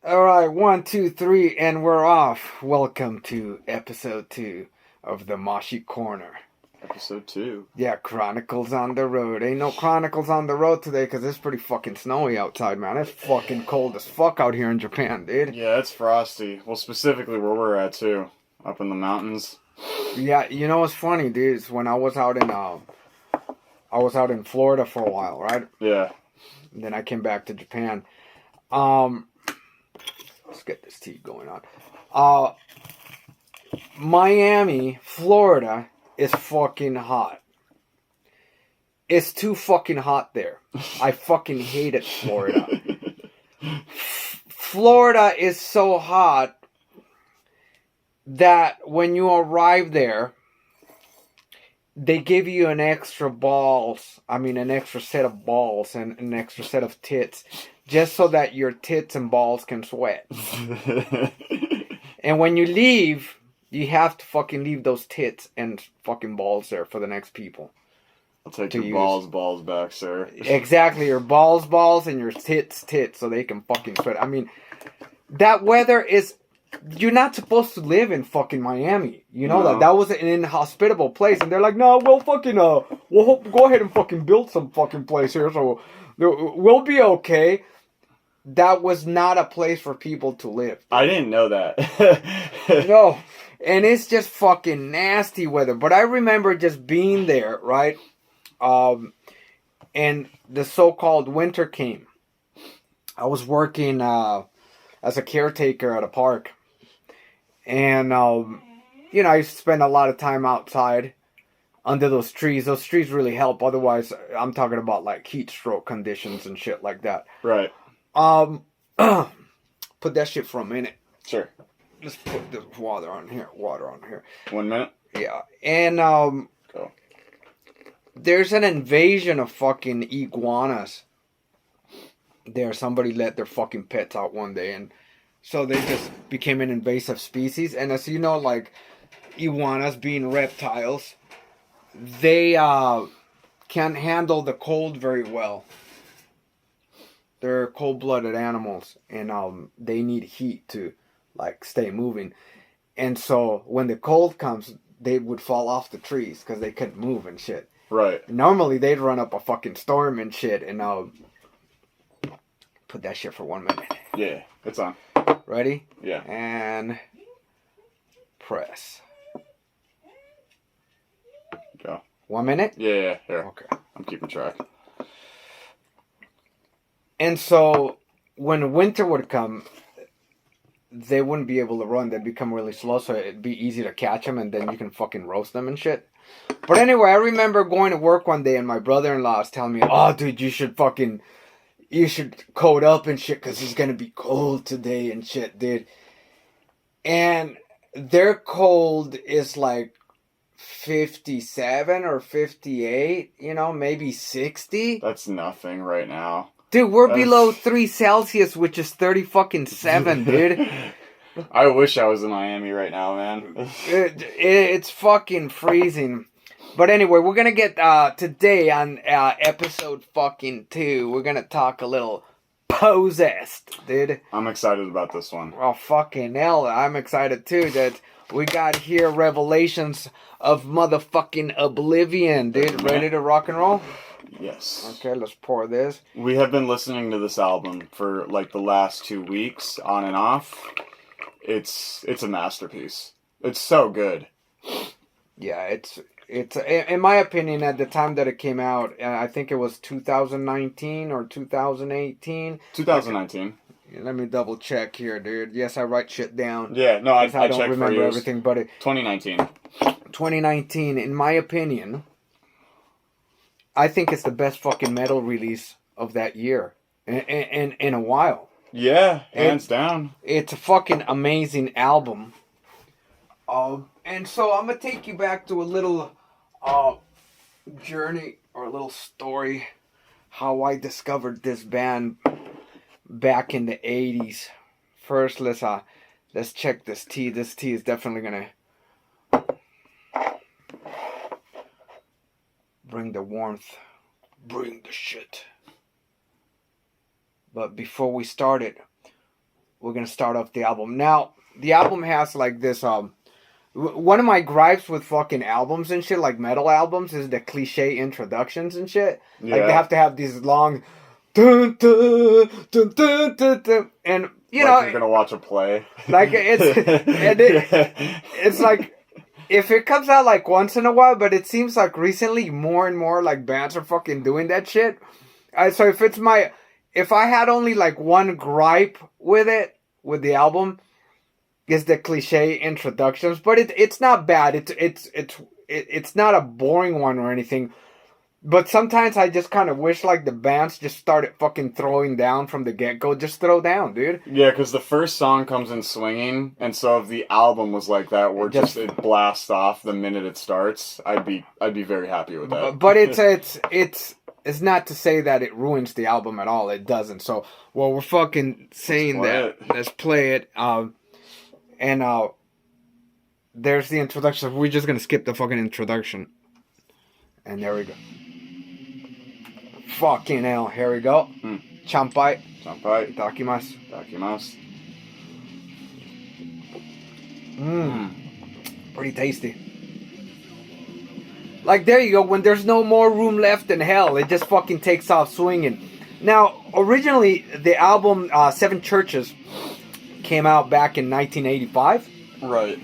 All right, 1, 2, 3, and we're off. Welcome to episode 2 of the Moshi Corner. Episode 2. Yeah, Chronicles on the road. Ain't no Chronicles on the road today because it's pretty fucking snowy outside, man. It's fucking cold as fuck out here in Japan, dude. Yeah, it's frosty. Well, specifically where we're at, too. Up in the mountains. Yeah, you know what's funny, dude? Is when I was out in Florida for a while, right? Yeah. And then I came back to Japan. Let's get this tea going on. Miami, Florida is fucking hot. It's too fucking hot there. I fucking hate it, Florida. Florida is so hot that when you arrive there, they give you an extra set of balls and an extra set of tits, just so that your tits and balls can sweat. And when you leave, you have to fucking leave those tits and fucking balls there for the next people. I'll take your balls back, sir. Exactly, your balls, and your tits, so they can fucking sweat. I mean, that weather is... You're not supposed to live in fucking Miami. You know that was an inhospitable place, and they're like, no, we'll go ahead and fucking build some fucking place here, so we'll be okay. That was not a place for people to live. I didn't know that. No, and it's just fucking nasty weather. But I remember just being there, right? And the so-called winter came. I was working as a caretaker at a park. And, I used to spend a lot of time outside under those trees. Those trees really help. Otherwise, I'm talking about, like, heat stroke conditions and shit like that. Right. Put that shit for a minute. Sure. Let's put this water on here. 1 minute? Yeah. And, Go. There's an invasion of fucking iguanas there. Somebody let their fucking pets out one day, and so they just became an invasive species. And as you know, like, iguanas being reptiles, they can't handle the cold very well. They're cold-blooded animals, and they need heat to, like, stay moving. And so when the cold comes, they would fall off the trees because they couldn't move and shit. Right. Normally, they'd run up a fucking storm and shit, and put that shit for 1 minute. Yeah, it's on. Ready? Yeah. And press. Go. 1 minute? Yeah, here. Okay. I'm keeping track. And so, when winter would come, they wouldn't be able to run. They'd become really slow, so it'd be easy to catch them, and then you can fucking roast them and shit. But anyway, I remember going to work one day, and my brother-in-law was telling me, oh, dude, you should coat up and shit, because it's going to be cold today and shit, dude. And their cold is like 57 or 58, maybe 60. That's nothing right now. Dude, we're below 3 Celsius, which is 37, dude. I wish I was in Miami right now, man. It's fucking freezing. But anyway, we're gonna get, today on episode fucking 2, we're gonna talk a little possessed, dude. I'm excited about this one. Oh, fucking hell, I'm excited too that we got here Revelations of motherfucking Oblivion, dude. Ready to rock and roll? Yes. Okay, let's pour this. We have been listening to this album for like the last 2 weeks, on and off. It's a masterpiece. It's so good. Yeah, it's in my opinion, at the time that it came out, I think it was 2019 or 2018. 2019. Let me double check here, dude. Yes, I write shit down. Yeah, no, I don't checked remember for everything, but 2019. 2019, in my opinion, I think it's the best fucking metal release of that year in a while. Yeah, hands down. It's a fucking amazing album. And so I'm gonna take you back to a little journey or a little story how I discovered this band back in the 80s. First, let's check this tea. This tea is definitely gonna bring the warmth, bring the shit. But before we started, we're gonna start off the album. Now, the album has like this. One of my gripes with fucking albums and shit, like metal albums, is the cliche introductions and shit. Yeah. Like they have to have these long, dun, dun, dun, dun, dun, dun, and you know, you're gonna watch a play. Like it's like if it comes out like once in a while, but it seems like recently more and more like bands are fucking doing that shit. So if I had only like one gripe with it, with the album, is the cliche introductions, but it's not bad. It's not a boring one or anything. But sometimes I just kind of wish like the bands just started fucking throwing down from the get-go. Just throw down, dude. Yeah, because the first song comes in swinging, and so if the album was like that, where it blasts off the minute it starts, I'd be very happy with that. But it's not to say that it ruins the album at all. It doesn't. So, well, we're fucking saying that. Let's play it. And there's the introduction. We're just gonna skip the fucking introduction. And there we go. Fucking hell. Here we go. Champai. Itakimasu. Pretty tasty. Like, there you go. When there's no more room left in hell, it just fucking takes off swinging. Now, originally, the album Seven Churches came out back in 1985. Right.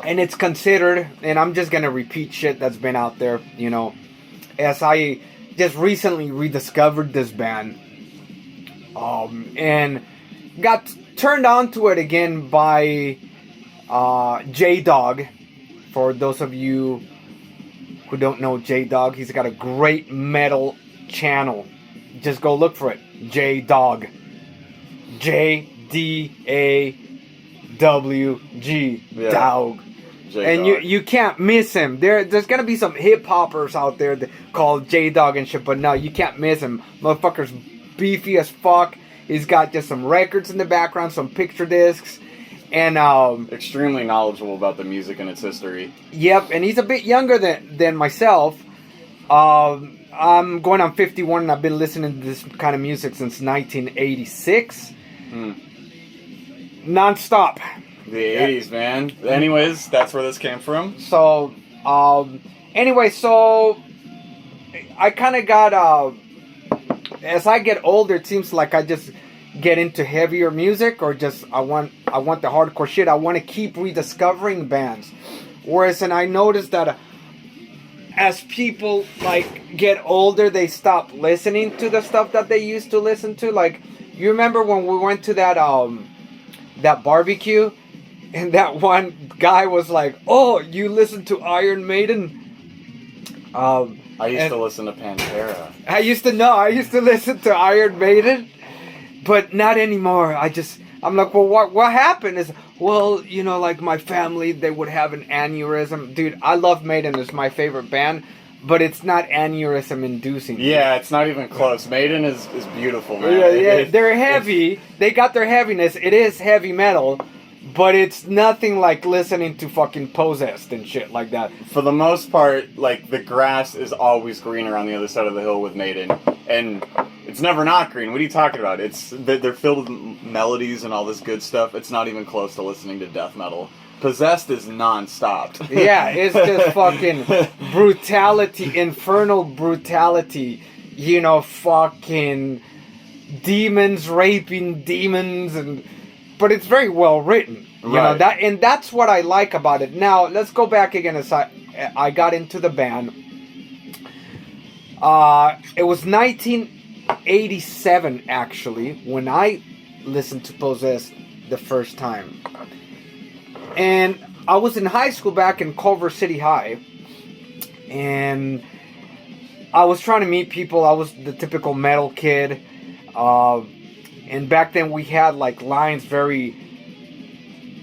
And it's considered, and I'm just going to repeat shit that's been out there, you know, as I just recently rediscovered this band. And got turned on to it again by J-Dog. For those of you who don't know J-Dog, he's got a great metal channel. Just go look for it. J-Dog. J-D-A-W-G. Yeah. Dog. J-Dog. And you can't miss him. There's gonna be some hip hoppers out there that called J-Dog and shit, but no, you can't miss him. Motherfucker's beefy as fuck. He's got just some records in the background, some picture discs, and extremely knowledgeable about the music and its history. Yep, and he's a bit younger than myself. I'm going on 51, and I've been listening to this kind of music since 1986. Non-stop. The 80s, man. Anyways, that's where this came from. So, anyway, so I kind of got, as I get older, it seems like I just get into heavier music, or just I want the hardcore shit. I want to keep rediscovering bands. Whereas, and I noticed that as people like get older, they stop listening to the stuff that they used to listen to. Like, you remember when we went to that barbecue? And that one guy was like, "Oh, you listen to Iron Maiden?" I used to listen to Pantera. I used to listen to Iron Maiden, but not anymore. I'm like, well, what happened? Is, well, you know, like my family, they would have an aneurysm. Dude, I love Maiden. It's my favorite band, but it's not aneurysm inducing. Yeah, it's not even close. Maiden is beautiful, man. Yeah, they're heavy. They got their heaviness. It is heavy metal. But it's nothing like listening to fucking Possessed and shit like that. For the most part, like, the grass is always greener on the other side of the hill with Maiden. And it's never not green. What are you talking about? They're filled with melodies and all this good stuff. It's not even close to listening to death metal. Possessed is non-stop. Yeah, it's just fucking brutality, infernal brutality. You know, fucking demons raping demons, but it's very well written. You know that, and that's what I like about it. Now let's go back again. As I got into the band. It was 1987 actually when I listened to Possessed the first time, and I was in high school back in Culver City High, and I was trying to meet people. I was the typical metal kid. And back then we had like lines very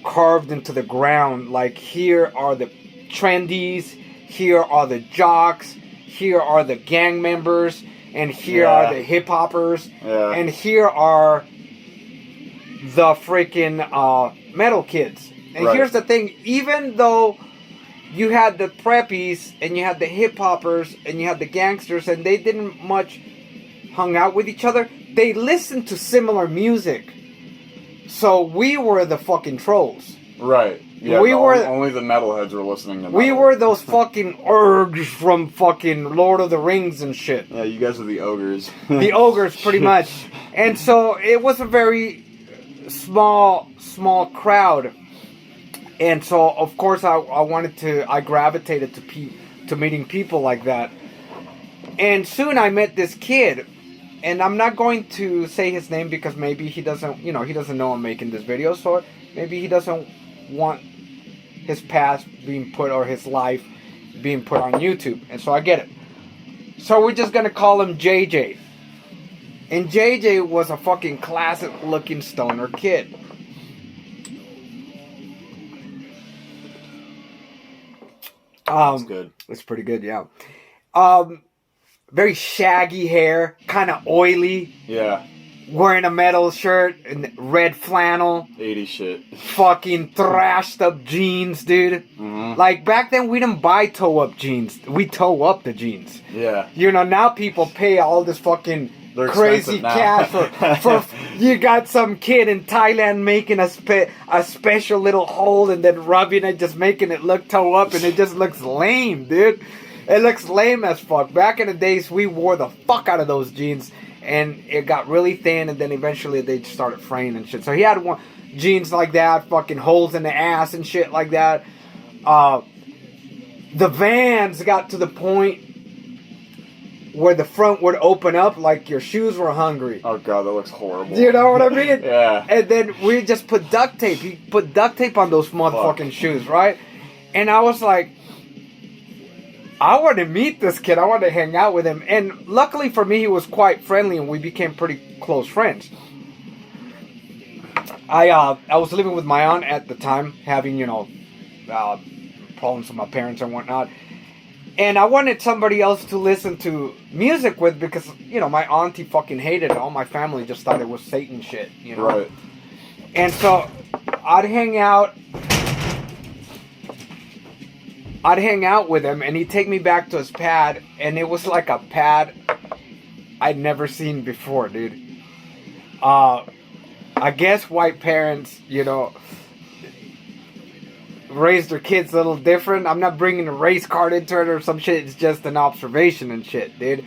carved into the ground. Like, here are the trendies, here are the jocks, here are the gang members, and here are the hip hoppers, and here are the freaking metal kids. And here's the thing, even though you had the preppies and you had the hip hoppers and you had the gangsters, and they didn't much hung out with each other, they listened to similar music. So we were the fucking trolls. Right. Yeah, only the metalheads were listening to metal. We were those fucking urgs from fucking Lord of the Rings and shit. Yeah, you guys are the ogres. The ogres, pretty much. And so it was a very small crowd. And so, of course, I gravitated to meeting people like that. And soon I met this kid. And I'm not going to say his name because maybe he doesn't know I'm making this video. So maybe he doesn't want his past being put, or his life being put on YouTube. And so I get it. So we're just going to call him JJ. And JJ was a fucking classic looking stoner kid. That's good. It's pretty good, yeah. Very shaggy hair, kind of oily. Yeah. Wearing a metal shirt and red flannel. 80 shit. Fucking thrashed up jeans, dude. Mm-hmm. Like back then we didn't buy toe up jeans. We toe up the jeans. Yeah. You know, now people pay all this fucking crazy cash for you got some kid in Thailand making a special little hole and then rubbing it, just making it look toe up, and it just looks lame, dude. It looks lame as fuck. Back in the days, we wore the fuck out of those jeans, and it got really thin, and then eventually they started fraying and shit. So he had jeans like that, fucking holes in the ass and shit like that. The Vans got to the point where the front would open up like your shoes were hungry. Oh god, that looks horrible. You know what I mean? Yeah. And then we just put duct tape. He put duct tape on those motherfucking shoes, right? And I was like, I want to meet this kid. I want to hang out with him. And luckily for me, he was quite friendly, and we became pretty close friends. I was living with my aunt at the time, having, problems with my parents and whatnot. And I wanted somebody else to listen to music with because, my auntie fucking hated it. All my family just thought it was Satan shit, Right. And so I'd hang out with him, and he'd take me back to his pad, and it was like a pad I'd never seen before, dude. I guess white parents, raise their kids a little different. I'm not bringing a race card into it or some shit. It's just an observation and shit, dude.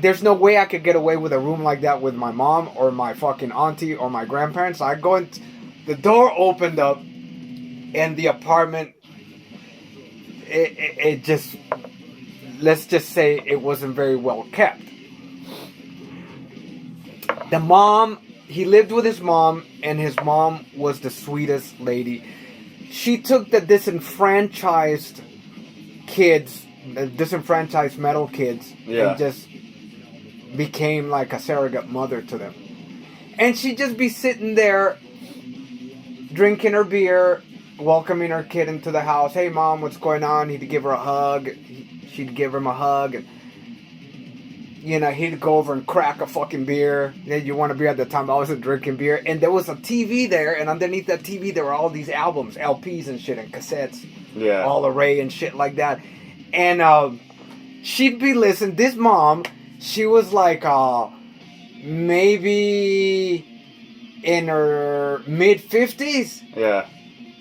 There's no way I could get away with a room like that with my mom or my fucking auntie or my grandparents. I go in, the door opened up, and the apartment, it just, let's just say it wasn't very well kept. The mom, he lived with his mom, and his mom was the sweetest lady. She took the disenfranchised kids, the disenfranchised metal kids, and just became like a surrogate mother to them. And she'd just be sitting there, drinking her beer, welcoming her kid into the house. Hey, Mom, what's going on? He'd give her a hug. She'd give him a hug. And, he'd go over and crack a fucking beer. Yeah, you want a beer at the time. I wasn't drinking beer. And there was a TV there. And underneath that TV, there were all these albums, LPs and shit, and cassettes. Yeah. All array and shit like that. And she'd be listening. This mom, she was like maybe in her mid-50s. Yeah.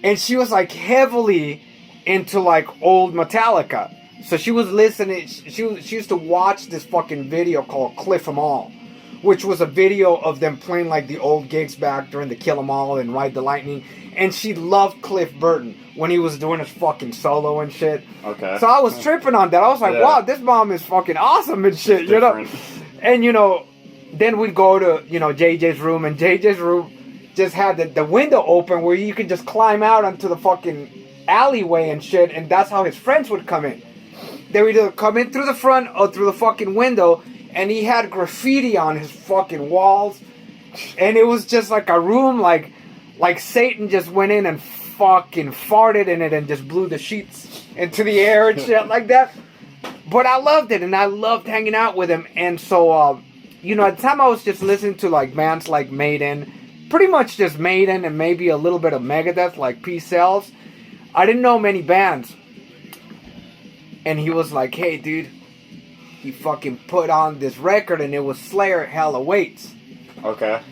And she was like heavily into like old Metallica. So she was listening, she used to watch this fucking video called Cliff 'Em All, which was a video of them playing like the old gigs back during the Kill 'Em All and Ride the Lightning. And she loved Cliff Burton when he was doing his fucking solo and shit. Okay. So I was tripping on that. I was like, wow, this mom is fucking awesome and shit, And, then we'd go to, JJ's room, and JJ's room just had the window open where you could just climb out onto the fucking alleyway and shit, and that's how his friends would come in. They would either come in through the front or through the fucking window, and he had graffiti on his fucking walls, and it was just like a room like Satan just went in and fucking farted in it and just blew the sheets into the air and shit like that. But I loved it, and I loved hanging out with him. And so, at the time I was just listening to like bands like Maiden, pretty much just Maiden and maybe a little bit of Megadeth, like Peace Cells. I didn't know many bands. And he was like, hey, dude, he fucking put on this record, and it was Slayer, Hell Awaits. Okay.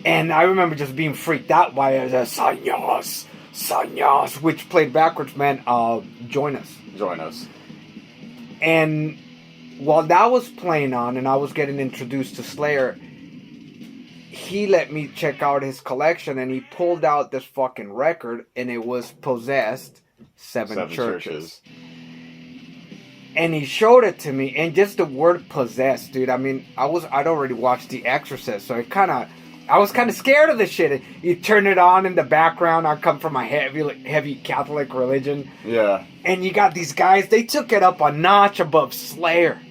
And I remember just being freaked out by it. Sanyas, Sanyas, which played backwards, man. Join us. Join us. And while that was playing on, and I was getting introduced to Slayer, he let me check out his collection, and he pulled out this fucking record, and it was Possessed, Seven Churches. And he showed it to me, and just the word possessed, dude. I mean, I'd already watched The Exorcist, so I was kind of scared of this shit. You turn it on in the background. I come from a heavy Catholic religion. Yeah. And you got these guys, they took it up a notch above Slayer.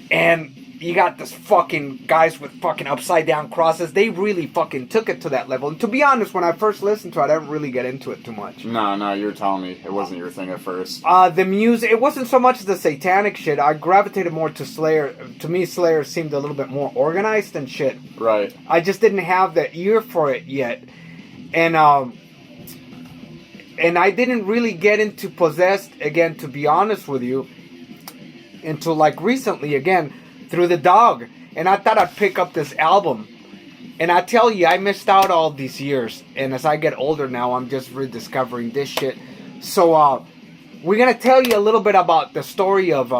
And you got this fucking guys with fucking upside down crosses. They really fucking took it to that level. And to be honest, when I first listened to it, I didn't really get into it too much. No, you were telling me it wasn't your thing at first. The music, it wasn't so much the satanic shit. I gravitated more to Slayer. To me, Slayer seemed a little bit more organized and shit. Right. I just didn't have the ear for it yet. And I didn't really get into Possessed, again, to be honest with you, until like recently, again, through the dog. And I thought I'd pick up this album. And I tell you, I missed out all these years. And as I get older now, I'm just rediscovering this shit. So, we're going to tell you a little bit about the story of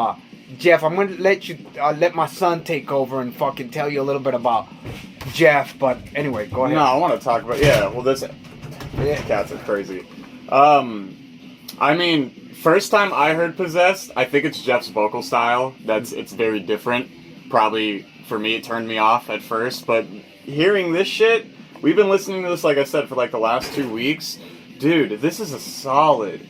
Jeff. I'm going to let my son take over and fucking tell you a little bit about Jeff. But anyway, go ahead. No, I want to talk about, this cats are crazy. I mean, first time I heard Possessed, I think it's Jeff's vocal style. It's very different. Probably, for me, it turned me off at first, but hearing this shit, we've been listening to this, like I said, for like the last 2 weeks. Dude, this is a solid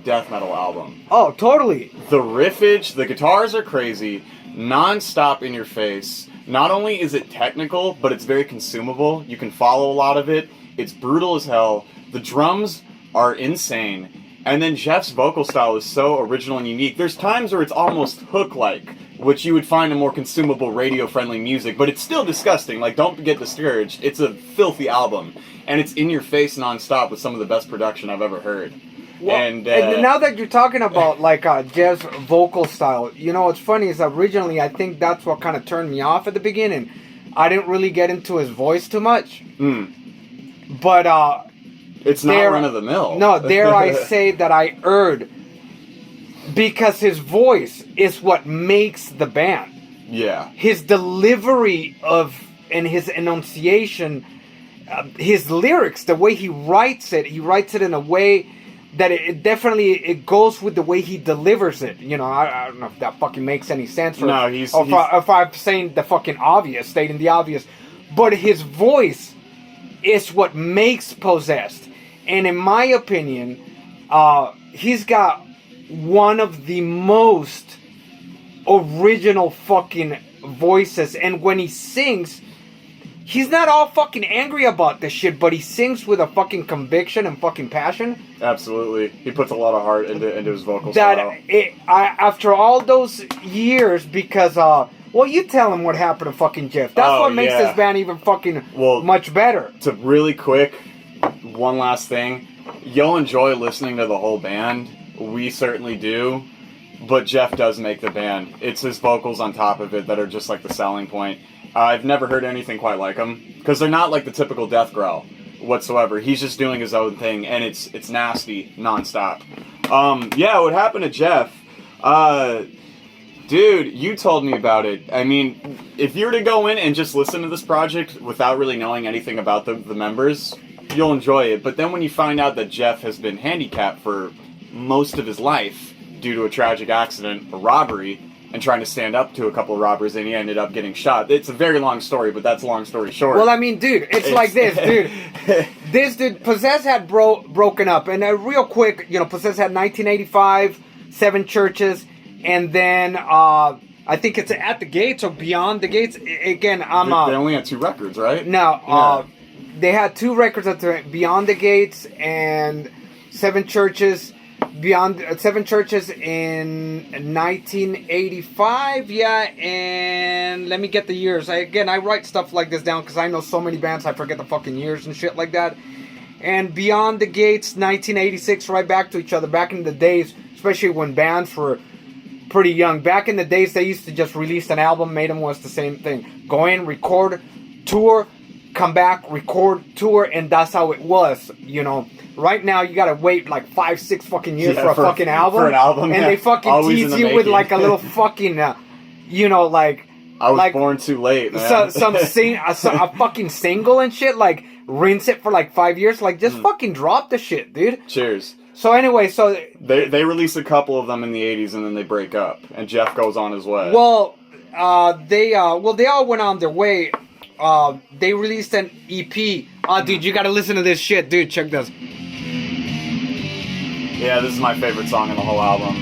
death metal album. Oh, totally. The riffage, the guitars are crazy, non-stop in your face. Not only is it technical, but it's very consumable. You can follow a lot of it. It's brutal as hell. The drums are insane. And then Jeff's vocal style is so original and unique. There's times where it's almost hook-like, which you would find in more consumable radio-friendly music, but it's still disgusting. Like, don't get discouraged. It's a filthy album, and it's in your face non-stop with some of the best production I've ever heard. Well, and now that you're talking about like Jeff's vocal style, you know what's funny is originally I think that's what kind of turned me off at the beginning. I didn't really get into his voice too much, but it's not run of the mill. No, dare I say that I erred. Because his voice is what makes the band. Yeah. His delivery and his enunciation, his lyrics, the way he writes it in a way that it definitely goes with the way he delivers it. You know, I don't know if that fucking makes any sense. No, if I'm saying the fucking obvious, stating the obvious. But his voice is what makes Possessed. And in my opinion, he's got one of the most original fucking voices. And when he sings, he's not all fucking angry about this shit, but he sings with a fucking conviction and fucking passion. Absolutely. He puts a lot of heart into his vocal style. After all those years, because, well, you tell him what happened to fucking Jeff. That's what makes this band even fucking much better. To really quick, one last thing. You'll enjoy listening to the whole band. We certainly do. But Jeff does make the band. It's his vocals on top of it that are just like the selling point. I've never heard anything quite like him. Because they're not like the typical death growl whatsoever. He's just doing his own thing. And it's nasty nonstop. What happened to Jeff? Dude, you told me about it. I mean, if you were to go in and just listen to this project without really knowing anything about the members, you'll enjoy it. But then when you find out that Jeff has been handicapped for most of his life due to a tragic accident, a robbery, and trying to stand up to a couple of robbers, and he ended up getting shot. It's a very long story, but that's long story short. Well, I mean, dude, it's like this, dude. This dude, Possessed had broken up. And real quick, you know, Possessed had 1985, 7 Churches, and then I think it's At the Gates or Beyond the Gates. Again, they only had 2 records, right? No, they had 2 records at Beyond the Gates and 7 Churches. Beyond 7 Churches in 1985, and let me get the years. I write stuff like this down because I know so many bands I forget the fucking years and shit like that. And Beyond the Gates, 1986, right back to each other, back in the days, especially when bands were pretty young. Back in the days, they used to just release an album. Made them was the same thing. Go in, record, tour, come back, record, tour, and that's how it was. You know, right now you gotta wait like 5-6 fucking years for a fucking album. For an album, and they fucking always tease you with like a little fucking, you know, like. I was like, born too late, man. a fucking single and shit. Like rinse it for like 5 years. Like just fucking drop the shit, dude. Cheers. So anyway, so they release a couple of them in the 80s and then they break up and Jeff goes on his way. Well, they all went on their way. They released an EP. Oh, dude, you gotta listen to this shit, dude. Check this. Yeah, this is my favorite song in the whole album.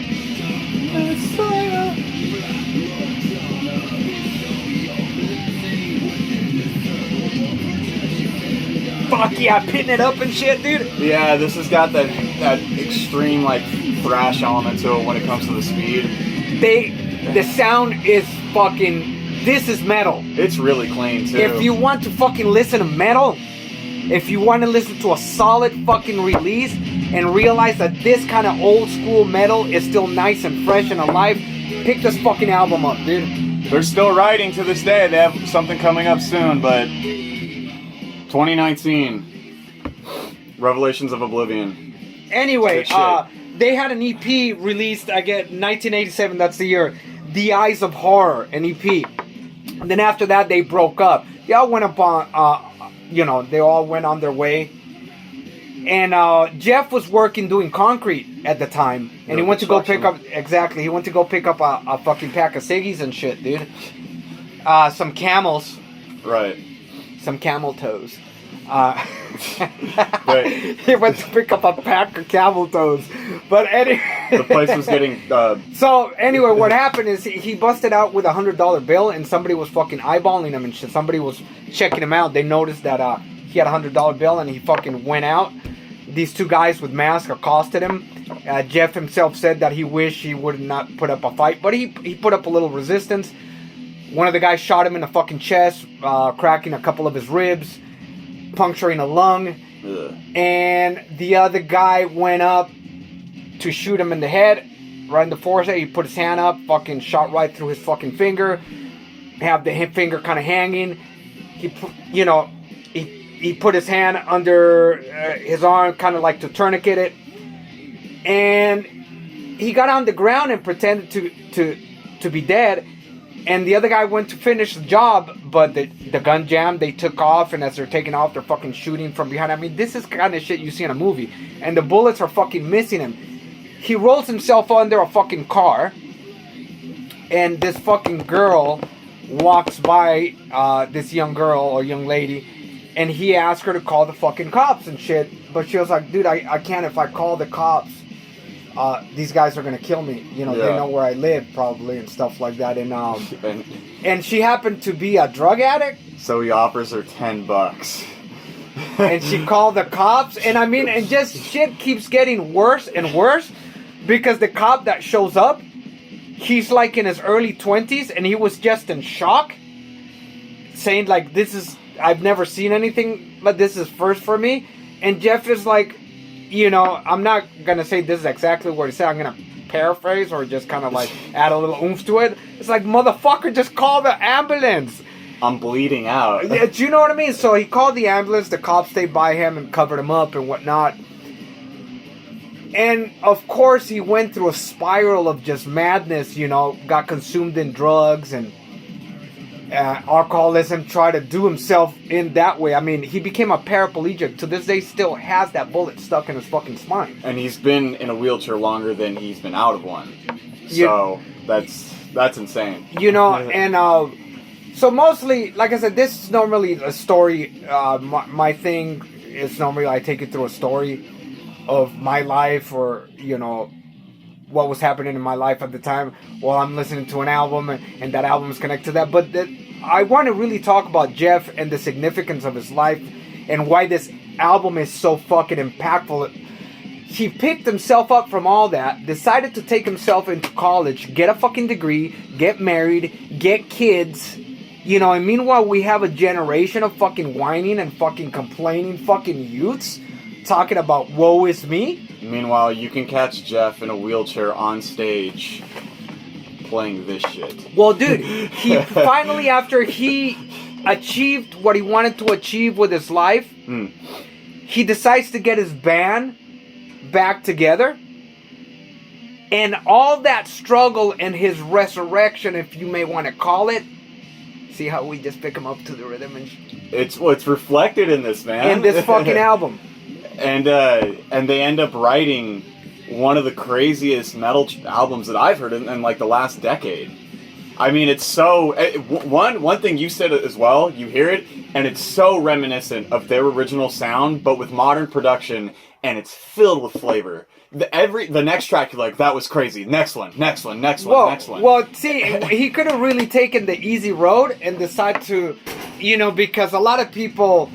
Fuck yeah, pitting it up and shit, dude. Yeah, this has got that extreme like thrash element to it when it comes to the speed. The sound is fucking. This is metal. It's really clean too. If you want to fucking listen to metal, if you want to listen to a solid fucking release and realize that this kind of old school metal is still nice and fresh and alive, pick this fucking album up, dude. They're still writing to this day. They have something coming up soon, but 2019, Revelations of Oblivion. Anyway, they had an EP released, I get 1987, that's the year. The Eyes of Horror, an EP. And then after that, they broke up. They all went up on, they all went on their way. And Jeff was working doing concrete at the time. And he went to go pick up, he went to go pick up a fucking pack of ciggies and shit, dude. Some camels. Right. Some camel toes. He went to pick up a pack of camel toes. But anyway, the place was getting. So anyway, what happened is he busted out with $100 bill, and somebody was fucking eyeballing him and shit. Somebody was checking him out. They noticed that he had a $100 bill, and he fucking went out. These two guys with masks accosted him. Jeff himself said that he wished he would not put up a fight, but he put up a little resistance. One of the guys shot him in the fucking chest, cracking a couple of his ribs, puncturing a lung. Ugh. And the other guy went up to shoot him in the head, right in the forehead. He put his hand up, fucking shot right through his fucking finger. Have the finger kind of hanging. He put his hand under his arm, kind of like to tourniquet it. And he got on the ground and pretended to be dead. And the other guy went to finish the job, but the gun jammed. They took off, and as they're taking off, they're fucking shooting from behind. I mean, this is the kind of shit you see in a movie. And the bullets are fucking missing him. He rolls himself under a fucking car, and this fucking girl walks by, this young girl or young lady, and he asked her to call the fucking cops and shit. But she was like, dude, I can't. If I call the cops, these guys are gonna kill me. You know, they know where I live probably and stuff like that. And she happened to be a drug addict. So he offers her $10. And she called the cops. And I mean, and just shit keeps getting worse and worse. Because the cop that shows up, he's like in his early 20s. And he was just in shock. Saying like, I've never seen anything, but this is first for me. And Jeff is like, I'm not going to say this is exactly what he said. I'm going to paraphrase or just kind of like add a little oomph to it. It's like, motherfucker, just call the ambulance. I'm bleeding out. Do you know what I mean? So he called the ambulance. The cops stayed by him and covered him up and whatnot. And of course, he went through a spiral of just madness, got consumed in drugs and alcoholism, tried to do himself in that way. I mean, he became a paraplegic. To this day, still has that bullet stuck in his fucking spine. And he's been in a wheelchair longer than he's been out of one. So that's insane. So mostly, like I said, this is normally a story. My thing is normally I take it through a story of my life or, what was happening in my life at the time while I'm listening to an album and that album is connected to that. But I want to really talk about Jeff and the significance of his life and why this album is so fucking impactful. He picked himself up from all that, decided to take himself into college, get a fucking degree, get married, get kids, and meanwhile we have a generation of fucking whining and fucking complaining fucking youths talking about woe is me. Meanwhile, you can catch Jeff in a wheelchair on stage playing this shit. Well, dude, he finally, after he achieved what he wanted to achieve with his life, he decides to get his band back together. And all that struggle and his resurrection, if you may want to call it, see how we just pick him up to the rhythm and it's reflected in this, man. in this fucking album. And they end up writing one of the craziest metal albums that I've heard in like the last decade. I mean, it's so one thing you said as well. You hear it, and it's so reminiscent of their original sound, but with modern production, and it's filled with flavor. The next track, you're like, that was crazy. Next one. Next one. Well, see, he could have really taken the easy road and decided to, because a lot of people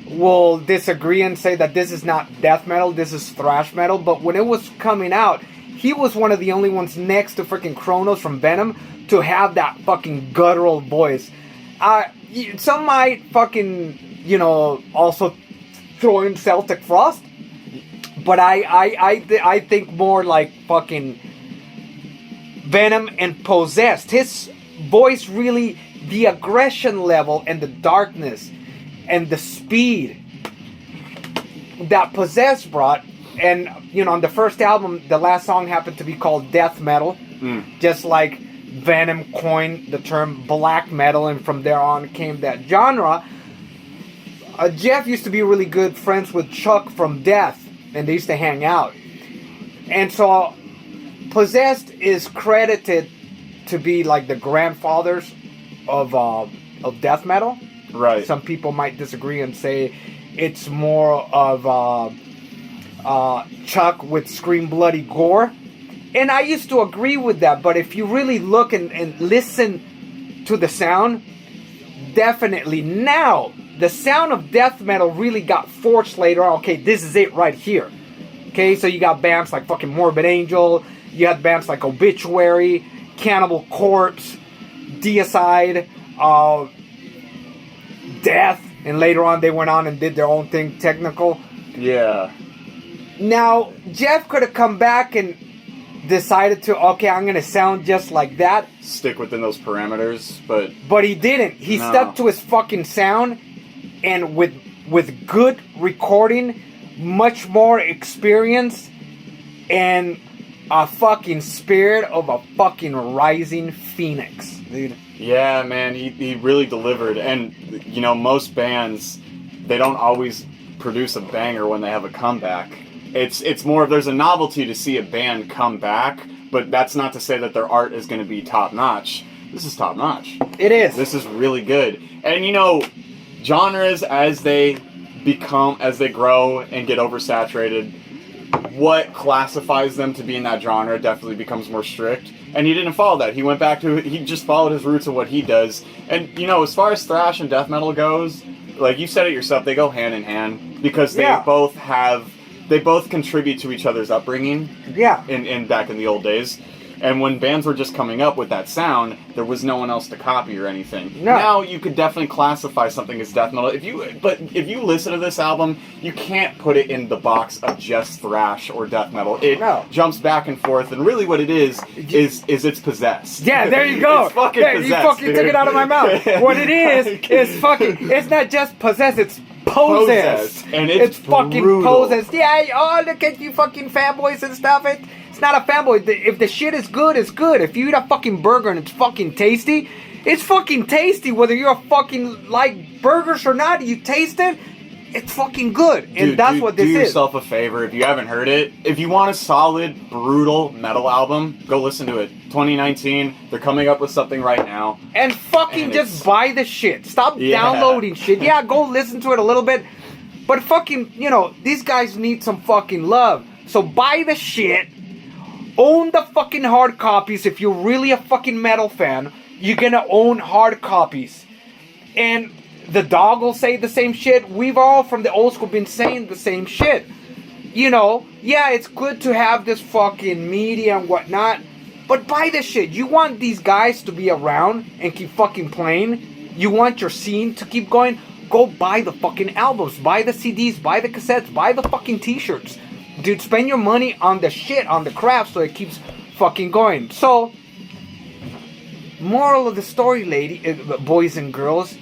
will disagree and say that this is not death metal, this is thrash metal. But when it was coming out, he was one of the only ones next to freaking Kronos from Venom to have that fucking guttural voice. Some might fucking, also throw in Celtic Frost. But I think more like fucking Venom and Possessed. His voice really, the aggression level and the darkness and the speed that Possessed brought. And, on the first album, the last song happened to be called Death Metal. Just like Venom coined the term black metal, and from there on came that genre. Jeff used to be really good friends with Chuck from Death. And they used to hang out. And so Possessed is credited to be like the grandfathers of death metal. Right. Some people might disagree and say it's more of Chuck with Scream Bloody Gore. And I used to agree with that. But if you really look and listen to the sound, definitely now, the sound of death metal really got forged later on. Okay, this is it right here. Okay, so you got bands like fucking Morbid Angel. You had bands like Obituary, Cannibal Corpse, Deicide, Death. And later on they went on and did their own thing, Technical. Yeah. Now, Jeff could have come back and decided to, okay, I'm going to sound just like that. Stick within those parameters, but... But he didn't. He stuck to his fucking sound. And with good recording, much more experience, and a fucking spirit of a fucking rising phoenix, dude. Yeah, man, he really delivered. And, most bands, they don't always produce a banger when they have a comeback. It's more of there's a novelty to see a band come back, but that's not to say that their art is going to be top-notch. This is top-notch. It is. This is really good. And, genres as they grow and get oversaturated, what classifies them to be in that genre definitely becomes more strict. And he didn't follow that. He just followed his roots of what he does. And, as far as thrash and death metal goes, like you said it yourself, they go hand in hand because they both contribute to each other's upbringing. Yeah. In back in the old days. And when bands were just coming up with that sound, there was no one else to copy or anything. No. Now you could definitely classify something as death metal. But if you listen to this album, you can't put it in the box of just thrash or death metal. It jumps back and forth, and really what it is it's possessed. Yeah, there you go. It's fucking possessed. You fucking took it out of my mouth. What it is fucking. It's not just possessed. It's possessed. And it's fucking possessed. Yeah. Look at you fucking fanboys and stuff. It's not a fanboy. If the shit is good, it's good. If you eat a fucking burger and it's fucking tasty, it's fucking tasty. Whether you're a fucking like burgers or not, you taste it, it's fucking good. And dude, that's what this is. Do yourself a favor if you haven't heard it. If you want a solid, brutal metal album, go listen to it. 2019, they're coming up with something right now. And fucking just buy the shit. Stop downloading shit. Yeah, go listen to it a little bit. But fucking, these guys need some fucking love. So buy the shit. Own the fucking hard copies. If you're really a fucking metal fan, you're gonna own hard copies. And the dog will say the same shit. We've all from the old school been saying the same shit. Yeah, it's good to have this fucking media and whatnot, but buy this shit. You want these guys to be around and keep fucking playing? You want your scene to keep going? Go buy the fucking albums, buy the CDs, buy the cassettes, buy the fucking t-shirts. Dude, spend your money on the shit, on the craft, so it keeps fucking going. So, Moral of the story, boys and girls.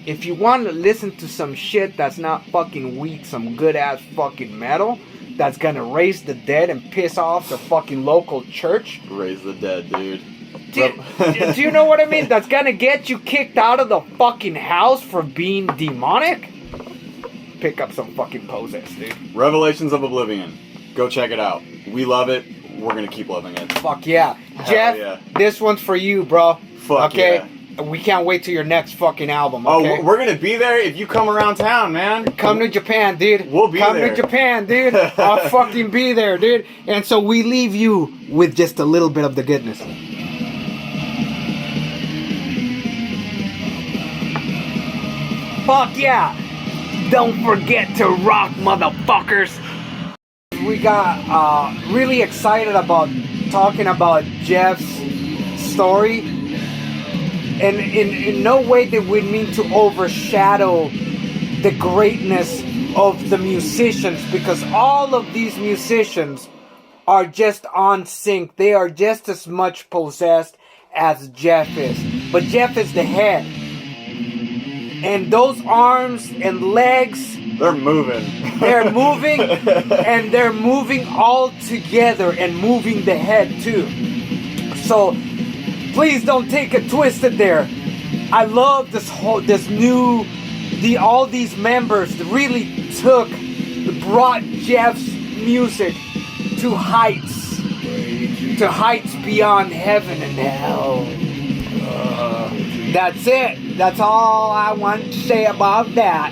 If you want to listen to some shit that's not fucking weak, some good ass fucking metal that's gonna raise the dead and piss off the fucking local church. Raise the dead, dude. Do you know what I mean? That's gonna get you kicked out of the fucking house for being demonic. Pick up some fucking possess, dude. Revelations of Oblivion. Go check it out. We love it. We're gonna keep loving it. Fuck yeah. Jeff, yeah. This one's for you, bro. Fuck okay? Yeah. We can't wait till your next fucking album, okay? Oh, we're gonna be there if you come around town, man. Come to Japan, dude. We'll be Come there. to Japan, dude. I'll fucking be there, dude. And so we leave you with just a little bit of the goodness. Fuck yeah. Don't forget to rock, motherfuckers. We got really excited about talking about Jeff's story. And in no way did we mean to overshadow the greatness of the musicians, because all of these musicians are just on sync. They are just as much possessed as Jeff is. But Jeff is the head. And those arms and legs, they're moving. They're moving, and they're moving all together and moving the head too. So please don't take it twisted there. I love all these members really brought Jeff's music to heights beyond heaven and hell. That's it. That's all I want to say about that.